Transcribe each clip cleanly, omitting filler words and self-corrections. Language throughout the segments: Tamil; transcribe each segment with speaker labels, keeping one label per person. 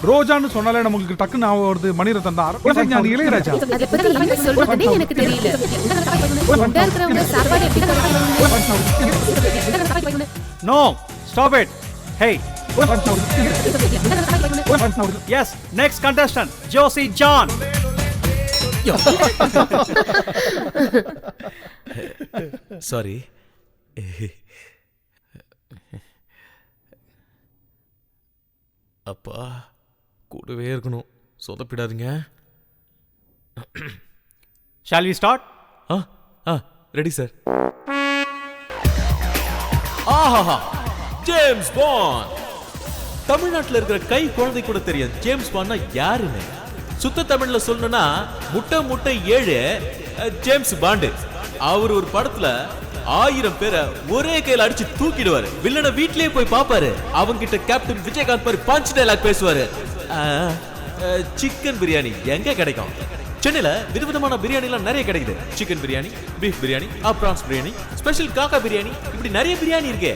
Speaker 1: ரோஜான்னு சொன்னாலே நமக்கு டக்குன்னு ஞாபகம் வருது மணிரத்னம் தான். ஞானி இளையராஜா.
Speaker 2: அத பத்தி என்ன சொல்றதுனே எனக்கு தெரியல. கொண்டா இருக்கறவங்க சாப்பாடு எப்படி தருவாங்க?
Speaker 3: No stop it. Hey yes next contestant Josie John.
Speaker 4: Sorry. அப்பா கூடவே இருக்கணும், சொதப்பிடாதீங்க.
Speaker 3: Shall we start?
Speaker 4: Ready sir. ஆஹா, ஜேம்ஸ் பாண்ட். தமிழ்நாட்டில் இருக்கிற கை குழந்தை கூட தெரியாது ஜேம்ஸ் பாண்ட்னா யாருன்னு. சுத்த தமிழ்ல சொல்லணும்னா முட்டை முட்டை 7 ஜேம்ஸ் பாண்டு. அவர் ஒரு படத்துல 1000 பேரை ஒரே கையில அடிச்சு தூக்கிடுவாரு. வில்லனை வீட்லயே போய் பாப்பாரு. அவங்க கிட்ட கேப்டன் விஜயகாந்த் மாதிரி பஞ்ச் டயலாக் பேசுவாரு. சிக்கன் பிரியாணி எங்க கிடைக்கும்? சென்னையில விதவிதமான பிரியாணி எல்லாம் நிறைய கிடைக்குது. Chicken biryani, beef biryani, prawns biryani, special காக்கா பிரியாணி, இப்படி நிறைய பிரியாணி இருக்கு.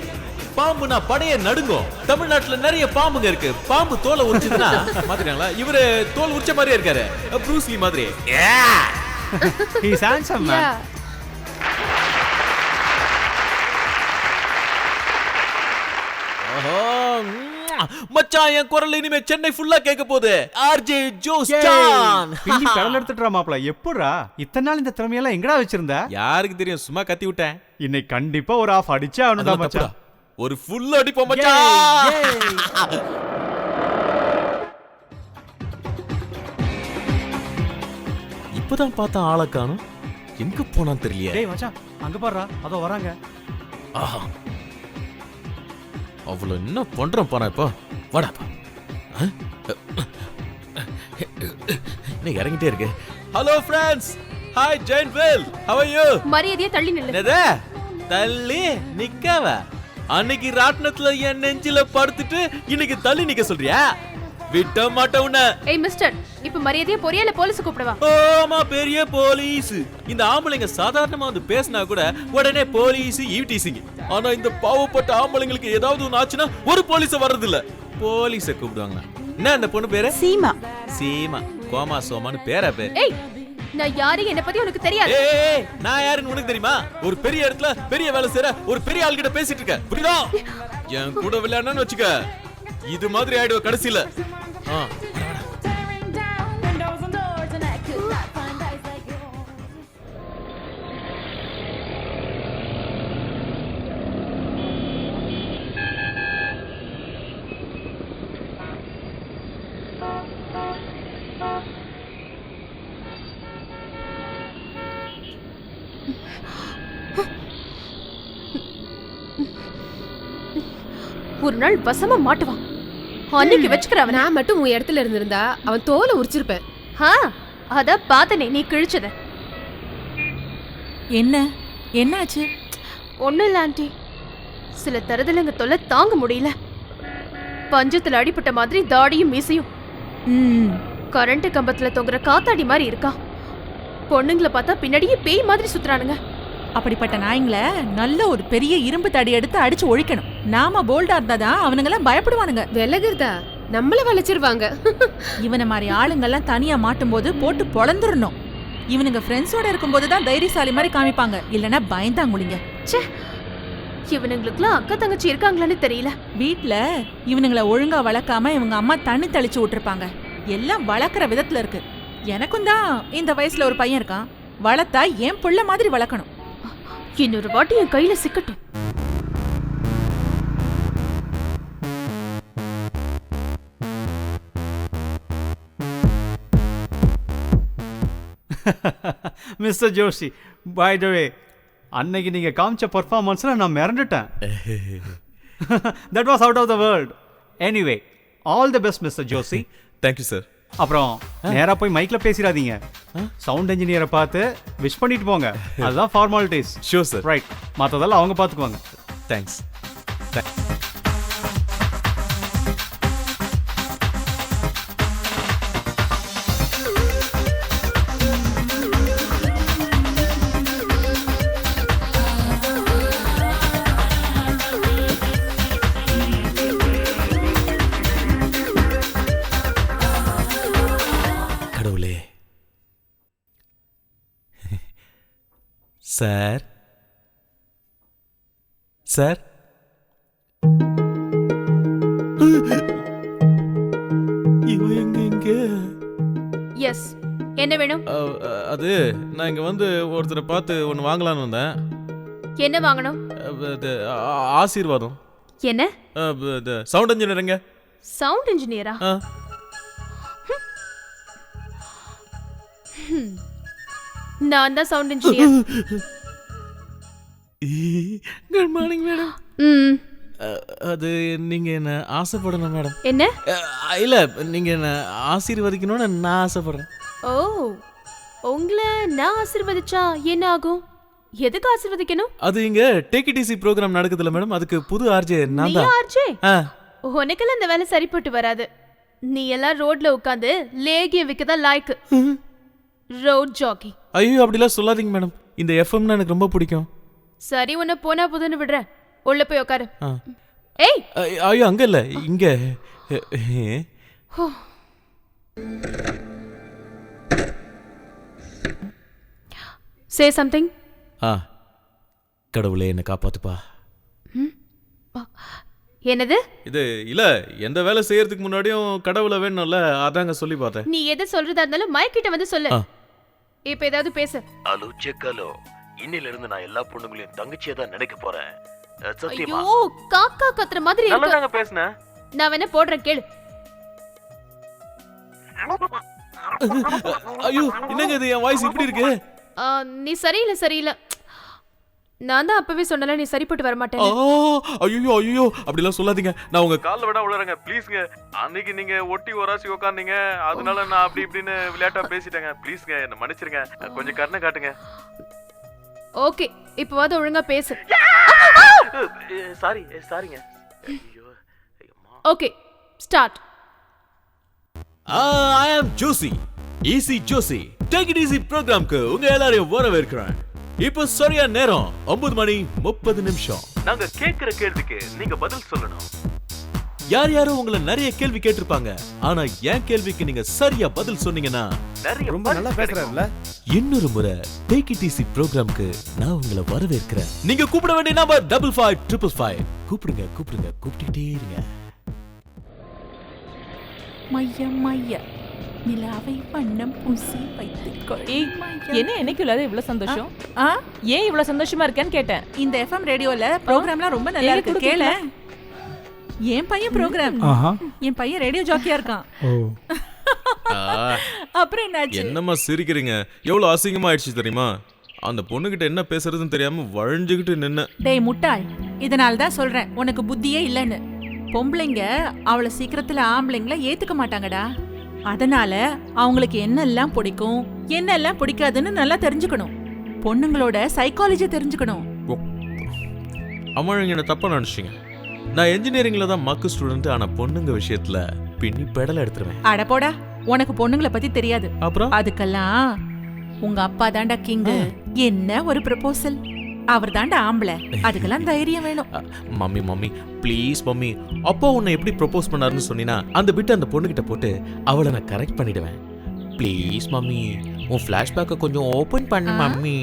Speaker 4: பாம்புனா படைய நடுங்கும். தமிழ்நாட்டுல நிறைய பாம்புங்க இருக்கு. பாம்பு தோலை உரிச்சதுன்னா மாத்திட்டாங்களா? இவரு தோல் உரிச்ச மாதிரியே இருக்காரு, ப்ரூஸ்லி மாதிரி.
Speaker 3: He's handsome man.
Speaker 4: மச்சான் என் குரல் இனிமே சென்னை ஃபுல்லா கேட்க போகுது. ஆர்ஜே ஜோஸ் ஜான்.
Speaker 3: பின்னி கடல் எடுத்துட்டா மாப்ள. எப்படா இத்தனை நாள் இந்த திறமையெல்லாம் எங்கடா வச்சிருந்த?
Speaker 4: யாருக்கு தெரியும், சும்மா கத்தி விட்டேன்.
Speaker 3: இன்னைக்கு கண்டிப்பா ஒரு ஆஃப் அடிச்சா அவனுடா மச்சான்.
Speaker 4: ஒரு ஃபுல் அடிப்போம் மச்சான். இப்பதான் பார்த்தா ஆளை காணும், எங்க போனான்னு தெரியலையே.
Speaker 3: டேய் மச்சான் அங்க பாருடா, அதோ வராங்க.
Speaker 4: ஆஹா, அவ்வளவு என்ன பண்றோம் பாரு. இப்போ வாடாப்பா. என்ன இறங்கிட்டே இருக்கு. Hello friends, hi Jain will, how are you?
Speaker 2: மரியாதையா தள்ளி நில்லு.
Speaker 4: என்னது தள்ளி நிக்கவ? அன்னைக்கு ராட்னத்துல என் நெஞ்சில படுத்துட்டு இன்னைக்கு தள்ளி நிக்க சொல்றியா? விட்ட மாட்டேன் உன்னை.
Speaker 2: ஏய் மிஸ்டர், இப்ப மரியாதையா பொரியல போலீஸ் கூப்பிடுவா.
Speaker 4: ஆமா, பெரிய போலீஸ். இந்த ஆம்பளைங்க சாதாரணமா வந்து பேசினா கூட உடனே போலீஸ் ஈவிட்டிசிங்க. ஆனா இந்த பாவப்பட்ட ஆம்பளைங்களுக்கு ஏதாவது ஒண்ணு ஆச்சுன்னா ஒரு போலீஸ வர்றது இல்ல, போலீஸ கூப்பிடுவாங்க. என்ன அந்த பொண்ணு பேரு?
Speaker 2: சீமா.
Speaker 4: சீமா, கோமா சோமான்னு பேரா பேர்.
Speaker 2: ஏய், நான் யாரு என்ன பத்தி உனக்கு தெரியாது.
Speaker 4: ஏய், நான் யாருன்னு உனக்கு தெரியுமா? ஒரு பெரிய இடத்துல பெரிய வேலை செய்யற ஒரு பெரிய ஆள் கிட்ட பேசிட்டு இருக்க, புரியுதா? என் கூட விளையாடணும்னு வச்சுக்க, இது மாதிரி ஆயிடுவ கடைசியில.
Speaker 2: ஒரு நாள் வசமா மாட்டுவான். அன்னைக்கு வச்சுக்கிறவன்.
Speaker 5: நான் மட்டும் உன் இடத்துல இருந்திருந்தா அவன் தோலை உரிச்சிருப்பேன்.
Speaker 2: அத பாத்தனே நீ கிழிச்சத.
Speaker 5: என்னாச்சு?
Speaker 2: ஒண்ணும் இல்ல ஆண்டி, சில தருதலங்க தொல்லை தாங்க முடியல. பஞ்சத்துல அடிப்பட்ட மாதிரி தாடியும் மீசையும். கரண்ட் கம்பத்துல தொங்குற காத்தாடி மாதிரி இருக்கா. பொண்ணுங்களை பார்த்தா பின்னாடியே பேய் மாதிரி சுத்துறானுங்க.
Speaker 6: அப்படிப்பட்ட நாய்ங்களை நல்ல ஒரு பெரிய இரும்பு தடி எடுத்து அடிச்சு ஒழிக்கணும். நாம போல்டா இருந்தாதான் அவனுங்கெல்லாம் பயப்படுவானுங்க.
Speaker 5: விலகுறதா? நம்மள வளைச்சிருவாங்க.
Speaker 6: இவனை மாதிரி ஆளுங்கெல்லாம் தனியா மாட்டும் போது போட்டு பொழந்துடணும். இவனுங்க ஃப்ரெண்ட்ஸோட இருக்கும்போதுதான் தைரியசாலி மாதிரி காமிப்பாங்க, இல்லைன்னா பயந்தாங்குளிங்க.
Speaker 2: இவனுங்களுக்குலாம் அக்கா தங்கச்சி இருக்காங்களான்னு தெரியல.
Speaker 6: வீட்டுல இவனுங்களை ஒழுங்கா வளர்க்காம இவங்க அம்மா தண்ணி தெளிச்சு விட்டுருப்பாங்க. எல்லாம் வளர்க்குற விதத்துல இருக்கு. எனக்கும் தான் இந்த வயசுல ஒரு பையன் இருக்கான். வளர்த்தா என் புள்ள மாதிரி வளர்க்கணும்.
Speaker 2: இன்னொரு வாட்டி என் கையில சிக்கட்டும்.
Speaker 3: மிஸ்டர் ஜோஷி, பை தி வே, அன்னைக்கு நீங்க காமிச்ச பெர்ஃபார்மன்ஸ்ல நான் மிரண்டுட்டேன். That was out of the world. Anyway, all the best Mr. Joshi.
Speaker 4: Thank you sir.
Speaker 3: அப்புறம் நேரா போய் மைக்ல பேசிடாதீங்க. சவுண்ட் இன்ஜினியரை பார்த்து விஷ் பண்ணிட்டு போங்க. அதுதான் ஃபார்மாலிட்டிஸ்.
Speaker 4: Sure sir.
Speaker 3: ரைட், மற்றதெல்லாம் அவங்க பார்த்துக்குவாங்க.
Speaker 4: Thanks. சார் சார் இவன் எங்க
Speaker 2: எஸ், என்ன வேணும்?
Speaker 4: அது நான் இங்க வந்து ஒருத்தரை பார்த்து ஒன்னு வாங்கலாம்னு வந்தேன்.
Speaker 2: என்ன வாங்கணும்?
Speaker 4: ஆசீர்வாதம்.
Speaker 2: என்ன?
Speaker 4: சவுண்ட் இன்ஜினியருங்க.
Speaker 2: சவுண்ட் இன்ஜினியரா? நான் தான் sound engineer.
Speaker 4: Good morning madam. அது நீங்க என்ன ஆசைப்படணும் மேடம்.
Speaker 2: என்ன?
Speaker 4: இல்ல நீங்க என்ன ஆசீர்வதிக்கணும்னு நான் ஆசைப்படுறேன்.
Speaker 2: ஓ, உங்களை நான் ஆசீர்வதிச்சா என்ன ஆகும்? எதுக்கு ஆசீர்வதிக்கணும்?
Speaker 4: அது இங்க டேக் இட் ஈஸி ப்ரோகிராம் நடக்குதுல மேடம், அதுக்கு புது ஆர்ஜே நான்
Speaker 2: நீ
Speaker 4: தான்.
Speaker 2: ஆர்ஜே?
Speaker 4: ஆ.
Speaker 2: உனக்கெல்லாம் இந்த வேலை சரிப்பட்டு வராது. நீ எல்லாம் ரோட்ல உட்காந்து லேகிய விக்கதான் லாய்க்கு. Road Jackie.
Speaker 4: ஐயோ அப்படிலாம் சொல்லாதீங்க மேடம், இந்த எஃப்எம்னா எனக்கு ரொம்ப பிடிக்கும்.
Speaker 2: சரி, உன்னை போனா புதுன்னு விடுறேன். உள்ள போய் உட்காரு. ஏய்,
Speaker 4: ஐயோ அங்க இல்ல இங்க.
Speaker 2: Say something.
Speaker 4: கடவுளே என்ன காப்பாத்துப்பா.
Speaker 2: என்னது?
Speaker 4: இது இல்ல, எந்த வேலை செய்யறதுக்கு முன்னாடியும் கடவுளை வேணும்ல, அதாங்க சொல்லி பார்த்தேன்.
Speaker 2: நீ எதை சொல்றதா இருந்தாலும் மைக்கிட்ட வந்து சொல்லு. இப்ப ஏதாவது பேசு.
Speaker 7: அலோ செக்கலோ, இன்னில இருந்து நான் எல்லா பொண்ணுங்களையும் தங்கச்சியா தான் நினைக்க போறேன். சத்தியமா?
Speaker 2: ஐயோ, காக்கா கத்துற மாதிரி இருக்கு.
Speaker 7: நல்லதாங்க பேசுனேன்.
Speaker 2: நான் வேணா போடுறேன், கேளு.
Speaker 4: ஐயோ என்னங்க இது, என் வாய்ஸ் இப்படி இருக்கு?
Speaker 2: நீ சரியில்லை. நான் தான் அப்பவே சொன்னல, நீ சரிப்பட்டு வர மாட்டேன்.
Speaker 4: ஐயோ ஐயோ அப்படிலாம் சொல்லாதீங்க. நான் உங்க கால்ல வேணா விழுறேங்க ப்ளீஸ்ங்க. அன்னைக்கு நீங்க ஒட்டி ஒராசி உட்கார்ந்தீங்க, அதனால நான் அப்படி இப்படின்னு விளையாட்டா பேசிட்டேங்க. ப்ளீஸ்ங்க என்ன மன்னிச்சிருங்க, கொஞ்சம் கருணை காட்டுங்க.
Speaker 2: ஓகே, இப்போவாது ஒழுங்கா பேசு.
Speaker 7: சாரிங்க.
Speaker 2: Okay, start.
Speaker 4: I am Josie, Easy Josie. Take it easy ப்ரோகிராம்க்கு உங்க எல்லாரையும் வரவேற்கிறேன். இப்போ சரியா நேரம் 9:30.
Speaker 7: நாங்க கேக்குற கேள்விக்கு நீங்க பதில் சொல்லணும்.
Speaker 4: யாரும் உங்களை நிறைய கேள்வி கேட்டிருப்பாங்க, ஆனா என் கேள்விக்கு நீங்க சரியா பதில் சொன்னீங்கன்னா
Speaker 7: நிறைய
Speaker 8: ரொம்ப நல்லா பேசுறாருல.
Speaker 4: இன்னொரு முறை டேக் இட் ஈஸி ப்ரோகிராம்க்கு நான் உங்களை வரவேற்கிறேன். நீங்க கூப்பிட வேண்டிய நம்பர் 555555. கூப்பிட்டுட்டே இருங்க.
Speaker 6: மைய நிலாவை வண்ணம் பூசி வைத்துக்கொள்.
Speaker 9: என்ன என்னைக்கு இல்லாத இவ்வளவு சந்தோஷம்? ஏன் இவ்வளவு சந்தோஷமா இருக்கேன்னு கேட்டேன்.
Speaker 6: இந்த எஃப்எம் ரேடியோல ப்ரோகிராம்லாம் ரொம்ப நல்லா இருக்கு, கேளு. என் பையன் ப்ரோகிராம், என் பையன் ரேடியோ ஜாக்கியா இருக்கான். அப்புறம் என்னாச்சு?
Speaker 4: என்னம்மா சிரிக்கிறீங்க? எவ்வளவு அசிங்கமா ஆயிடுச்சு தெரியுமா? அந்த பொண்ணுகிட்ட என்ன பேசுறதுன்னு தெரியாம வழிஞ்சுகிட்டு நின்ன.
Speaker 6: டேய் முட்டாள், இதனால தான் சொல்றேன் உனக்கு புத்தியே இல்லைன்னு. பொம்பளைங்க அவளை சீக்கிரத்துல ஆம்பளைங்கள ஏத்துக்க மாட்டாங்கடா. அதனால அவங்களுக்கு என்னெல்லாம் பிடிக்கும் என்னெல்லாம் பிடிக்காதுன்னு நல்லா தெரிஞ்சுக்கணும். பொண்ணுங்களோட சைக்காலஜி தெரிஞ்சுக்கணும்.
Speaker 4: அம்மாங்க என்ன தப்பா நினைச்சீங்க. நான் இன்ஜினியரிங்ல தான் மக்கு ஸ்டூடெண்ட், ஆனா பொண்ணுங்க விஷயத்துல பின்னி பெடல் எடுத்துருவேன்.
Speaker 6: அட போடா, உனக்கு பொண்ணுங்களை பத்தி தெரியாது.
Speaker 4: அப்புறம்
Speaker 6: அதுக்கெல்லாம் உங்க அப்பா தாண்டா கிங்கு. என்ன ஒரு ப்ரப்போசல், அவர் தாண்டா ஆம்பளை, அதுக்கெல்லாம் தைரியம் வேணும்.
Speaker 4: மம்மி ப்ளீஸ் மம்மி, அப்பா உன்னை எப்படி ப்ரப்போஸ் பண்ணாருன்னு சொன்னீனா அந்த பிட்டு அந்த பொண்ணுகிட்ட போட்டு அவளை நான் கரெக்ட் பண்ணிடுவேன். ப்ளீஸ் மம்மி, உன் ஃபிளாஷ்பேக்கை கொஞ்சம் ஓபன் பண்ணு மம்மி.